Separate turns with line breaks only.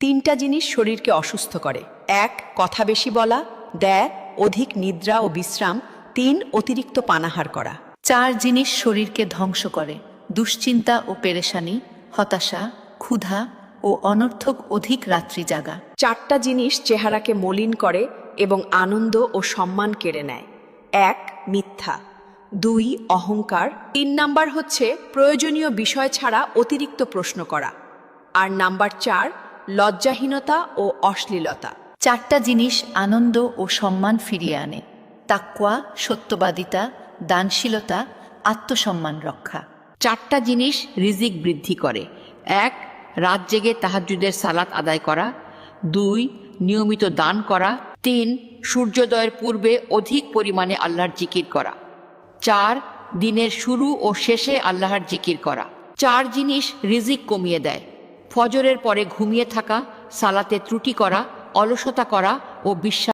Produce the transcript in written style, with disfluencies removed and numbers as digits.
তিনটা জিনিস শরীরকে অসুস্থ করে: এক, কথা বেশি বলা; দুই, অধিক নিদ্রা ও বিশ্রাম; তিন, অতিরিক্ত পানাহার করা।
চার জিনিস শরীরকে ধ্বংস করে: দুশ্চিন্তা ও পেরেশানি, হতাশা, ক্ষুধা ও অনর্থক অধিক রাত্রি জাগা।
চারটা জিনিস চেহারাকে মলিন করে এবং আনন্দ ও সম্মান কেড়ে নেয়: এক, মিথ্যা; দুই, অহংকার; তিন নাম্বার হচ্ছে প্রয়োজনীয় বিষয় ছাড়া অতিরিক্ত প্রশ্ন করা; আর নাম্বার চার, লজ্জাহীনতা ও অশ্লীলতা।
চারটা জিনিস আনন্দ ও সম্মান ফিরিয়ে আনে: তাকওয়া, সত্যবাদিতা, দানশীলতা, আত্মসম্মান রক্ষা।
চারটা জিনিস রিজিক বৃদ্ধি করে: এক, রাত জেগে তাহাজ্জুদের সালাত আদায় করা; দুই, নিয়মিত দান করা; তিন, সূর্যোদয়ের পূর্বে অধিক পরিমাণে আল্লাহর জিকির করা; চার, দিনের শুরু ও শেষে আল্লাহর জিকির করা। চার জিনিস রিজিক কমিয়ে দেয়: ফজরের পরে ঘুমিয়ে থাকা, সালাতে ত্রুটি করা, অলসতা করা ও বিশ্বাস